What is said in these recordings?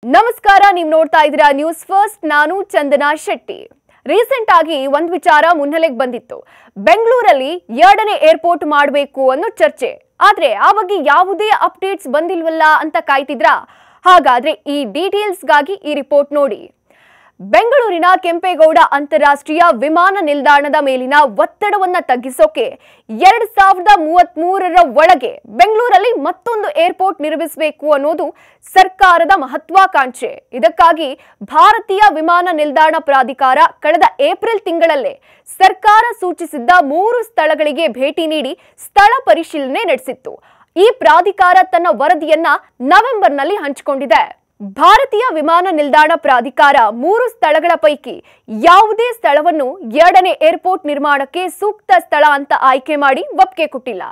ನಮಸ್ಕಾರ, ನೀವು ನೋಡ್ತಾ ಇದ್ದೀರಾ ನ್ಯೂಸ್ ಫಸ್ಟ್. ನಾನು ಚಂದನಾ ಶೆಟ್ಟಿ. ರೀಸೆಂಟ್ ಆಗಿ ಒಂದು ವಿಚಾರ ಮುನ್ನೆಲೆಗೆ ಬಂದಿತ್ತು. ಬೆಂಗಳೂರಲ್ಲಿ ಎರಡನೇ ಏರ್ಪೋರ್ಟ್ ಮಾಡಬೇಕು ಅನ್ನೋ ಚರ್ಚೆ. ಆದ್ರೆ ಆ ಬಗ್ಗೆ ಯಾವುದೇ ಅಪ್ಡೇಟ್ಸ್ ಬಂದಿಲ್ವಲ್ಲ ಅಂತ ಕಾಯ್ತಿದ್ರಾ? ಹಾಗಾದ್ರೆ ಈ ಡೀಟೇಲ್ಸ್ಗಾಗಿ ಈ ರಿಪೋರ್ಟ್ ನೋಡಿ. ಬೆಂಗಳೂರಿನ ಕೆಂಪೇಗೌಡ ಅಂತಾರಾಷ್ಟ್ರೀಯ ವಿಮಾನ ನಿಲ್ದಾಣದ ಮೇಲಿನ ಒತ್ತಡವನ್ನ ತಗ್ಗಿಸೋಕೆ 2033ರ ಒಳಗೆ ಬೆಂಗಳೂರಲ್ಲಿ ಮತ್ತೊಂದು ಏರ್ಪೋರ್ಟ್ ನಿರ್ಮಿಸಬೇಕು ಅನ್ನೋದು ಸರ್ಕಾರದ ಮಹತ್ವಾಕಾಂಕ್ಷೆ. ಇದಕ್ಕಾಗಿ ಭಾರತೀಯ ವಿಮಾನ ನಿಲ್ದಾಣ ಪ್ರಾಧಿಕಾರ ಕಳೆದ ಏಪ್ರಿಲ್ ತಿಂಗಳಲ್ಲೇ ಸರ್ಕಾರ ಸೂಚಿಸಿದ್ದ 3 ಸ್ಥಳಗಳಿಗೆ ಭೇಟಿ ನೀಡಿ ಸ್ಥಳ ಪರಿಶೀಲನೆ ನಡೆಸಿತ್ತು. ಈ ಪ್ರಾಧಿಕಾರ ತನ್ನ ವರದಿಯನ್ನ ನವೆಂಬರ್ನಲ್ಲಿ ಹಂಚಿಕೊಂಡಿದೆ. ಭಾರತೀಯ ವಿಮಾನ ನಿಲ್ದಾಣ ಪ್ರಾಧಿಕಾರ 3 ಸ್ಥಳಗಳ ಪೈಕಿ ಯಾವುದೇ ಸ್ಥಳವನ್ನು ಎರಡನೇ ಏರ್ಪೋರ್ಟ್ ನಿರ್ಮಾಣಕ್ಕೆ ಸೂಕ್ತ ಸ್ಥಳ ಅಂತ ಆಯ್ಕೆ ಮಾಡಿ ಒಪ್ಪಿಗೆ ಕೊಟ್ಟಿಲ್ಲ.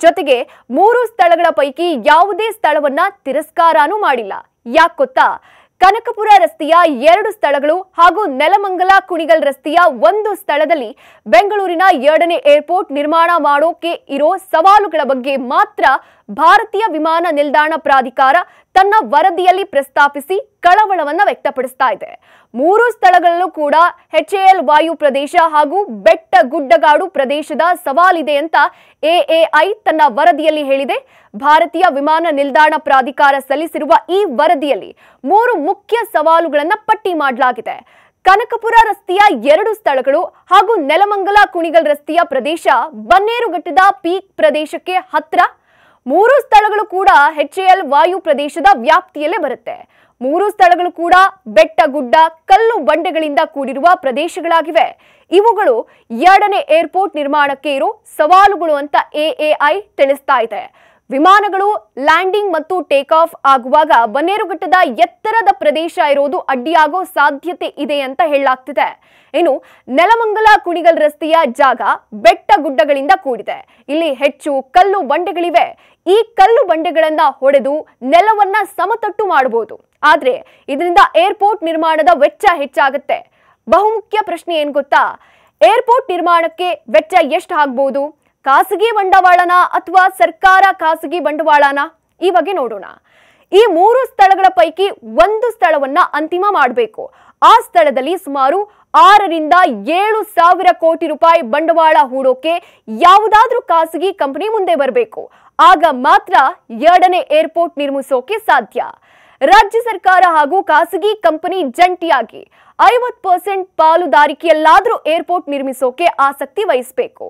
ಜೊತೆಗೆ 3 ಸ್ಥಳಗಳ ಪೈಕಿ ಯಾವುದೇ ಸ್ಥಳವನ್ನ ತಿರಸ್ಕಾರನೂ ಮಾಡಿಲ್ಲ. ಯಾಕೆ ಗೊತ್ತಾ? ಕನಕಪುರ ರಸ್ತೆಯ 2 ಸ್ಥಳಗಳು ಹಾಗೂ ನೆಲಮಂಗಲ ಕುಣಿಗಲ್ ರಸ್ತೆಯ 1 ಸ್ಥಳದಲ್ಲಿ ಬೆಂಗಳೂರಿನ ಎರಡನೇ ಏರ್ಪೋರ್ಟ್ ನಿರ್ಮಾಣ ಮಾಡೋಕೆ ಇರೋ ಸವಾಲುಗಳ ಬಗ್ಗೆ ಮಾತ್ರ ಭಾರತೀಯ ವಿಮಾನ ನಿಲ್ದಾಣ ಪ್ರಾಧಿಕಾರ ತನ್ನ ವರದಿಯಲ್ಲಿ ಪ್ರಸ್ತಾಪಿಸಿ ಕಳವಳವನ್ನ ವ್ಯಕ್ತಪಡಿಸ್ತಾ ಇದೆ. 3 ಸ್ಥಳಗಳಲ್ಲೂ ಕೂಡ HAL ವಾಯು ಪ್ರದೇಶ ಹಾಗೂ ಬೆಟ್ಟ ಗುಡ್ಡಗಾಡು ಪ್ರದೇಶದ ಸವಾಲಿದೆ ಅಂತ AAI ತನ್ನ ವರದಿಯಲ್ಲಿ ಹೇಳಿದೆ. ಭಾರತೀಯ ವಿಮಾನ ನಿಲ್ದಾಣ ಪ್ರಾಧಿಕಾರ ಸಲ್ಲಿಸಿರುವ ಈ ವರದಿಯಲ್ಲಿ 3 ಮುಖ್ಯ ಸವಾಲುಗಳನ್ನು ಪಟ್ಟಿ ಮಾಡಲಾಗಿದೆ. ಕನಕಪುರ ರಸ್ತೆಯ 2 ಸ್ಥಳಗಳು ಹಾಗೂ ನೆಲಮಂಗಲ ಕುಣಿಗಲ್ ರಸ್ತೆಯ ಪ್ರದೇಶ ಬನ್ನೇರುಘಟ್ಟದ ಪೀಕ್ ಪ್ರದೇಶಕ್ಕೆ ಹತ್ರ. 3 ಸ್ಥಳಗಳು ಕೂಡ HAL ವಾಯು ಪ್ರದೇಶದ ವ್ಯಾಪ್ತಿಯಲ್ಲೇ ಬರುತ್ತೆ. 3 ಸ್ಥಳಗಳು ಕೂಡ ಬೆಟ್ಟ ಗುಡ್ಡ ಕಲ್ಲು ಬಂಡೆಗಳಿಂದ ಕೂಡಿರುವ ಪ್ರದೇಶಗಳಾಗಿವೆ. ಇವುಗಳು ಎರಡನೇ ಏರ್ಪೋರ್ಟ್ ನಿರ್ಮಾಣಕ್ಕೆ ಇರೋ ಸವಾಲುಗಳು ಅಂತ AAI ತಿಳಿಸ್ತಾ ಇದೆ. ವಿಮಾನಗಳು ಲ್ಯಾಂಡಿಂಗ್ ಮತ್ತು ಟೇಕ್ ಆಫ್ ಆಗುವಾಗ ಬನ್ನೇರುಘಟ್ಟದ ಎತ್ತರದ ಪ್ರದೇಶ ಇರೋದು ಅಡ್ಡಿಯಾಗೋ ಸಾಧ್ಯತೆ ಇದೆ ಅಂತ ಹೇಳಲಾಗ್ತಿದೆ. ಇನ್ನು ನೆಲಮಂಗಲ ಕುಣಿಗಲ್ ರಸ್ತೆಯ ಜಾಗ ಬೆಟ್ಟ ಗುಡ್ಡಗಳಿಂದ ಕೂಡಿದೆ. ಇಲ್ಲಿ ಹೆಚ್ಚು ಕಲ್ಲು ಬಂಡೆಗಳಿವೆ. ಈ ಕಲ್ಲು ಬಂಡೆಗಳನ್ನ ಹೊಡೆದು ನೆಲವನ್ನ ಸಮತಟ್ಟು ಮಾಡಬಹುದು. ಆದ್ರೆ ಇದರಿಂದ ಏರ್ಪೋರ್ಟ್ ನಿರ್ಮಾಣದ ವೆಚ್ಚ ಹೆಚ್ಚಾಗುತ್ತೆ. ಬಹುಮುಖ್ಯ ಪ್ರಶ್ನೆ ಏನ್ ಗೊತ್ತಾ? ಏರ್ಪೋರ್ಟ್ ನಿರ್ಮಾಣಕ್ಕೆ ವೆಚ್ಚ ಎಷ್ಟು ಆಗ್ಬಹುದು? ಖಾಸಗಿ ಬಂಡವಾಳನ ಅಥವಾ ಸರ್ಕಾರ ಖಾಸಗಿ ಬಂಡವಾಳನ? ಈ ಬಗ್ಗೆ ನೋಡೋಣ. ಈ 3 ಸ್ಥಳಗಳ ಪೈಕಿ 1 ಸ್ಥಳವನ್ನ ಅಂತಿಮ ಮಾಡಬೇಕು. ಆ ಸ್ಥಳದಲ್ಲಿ ಸುಮಾರು 6 ರಿಂದ 7 ಸಾವಿರ ಕೋಟಿ ರೂಪಾಯಿ ಬಂಡವಾಳ ಹೂಡೋಕೆ ಯಾವುದಾದ್ರೂ ಖಾಸಗಿ ಕಂಪನಿ ಮುಂದೆ ಬರಬೇಕು. ಆಗ ಮಾತ್ರ ಎರಡನೇ ಏರ್ಪೋರ್ಟ್ ನಿರ್ಮಿಸೋಕೆ ಸಾಧ್ಯ. ರಾಜ್ಯ ಸರ್ಕಾರ ಹಾಗೂ ಖಾಸಗಿ ಕಂಪನಿ ಜಂಟಿಯಾಗಿ 50% ಪಾಲುದಾರಿಕೆಯಲ್ಲಾದ್ರೂ ಏರ್ಪೋರ್ಟ್ ನಿರ್ಮಿಸೋಕೆ ಆಸಕ್ತಿ ವಹಿಸಬೇಕು.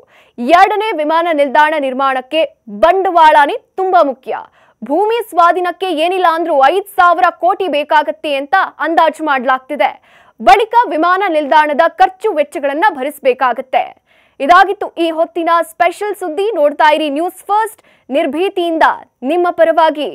ಎರಡನೇ ವಿಮಾನ ನಿಲ್ದಾಣ ನಿರ್ಮಾಣಕ್ಕೆ ಬಂಡವಾಳನೇ ತುಂಬಾ ಮುಖ್ಯ. ಭೂಮಿ ಸ್ವಾಧೀನಕ್ಕೆ ಏನಿಲ್ಲ ಅಂದ್ರೂ 5,000 ಕೋಟಿ ಬೇಕಾಗತ್ತೆ ಅಂತ ಅಂದಾಜು ಮಾಡಲಾಗ್ತಿದೆ. ಬಳಿಕ ವಿಮಾನ ನಿಲ್ದಾಣದ ಖರ್ಚು ವೆಚ್ಚಗಳನ್ನ ಭರಿಸಬೇಕಾಗತ್ತೆ. ಇದಾಗಿತ್ತು ಈ ಹೊತ್ತಿನ ಸ್ಪೆಷಲ್ ಸುದ್ದಿ. ನೋಡ್ತಾ ಇರಿ ನ್ಯೂಸ್ ಫಸ್ಟ್, ನಿರ್ಭೀತಿಯಿಂದ ನಿಮ್ಮ ಪರವಾಗಿ.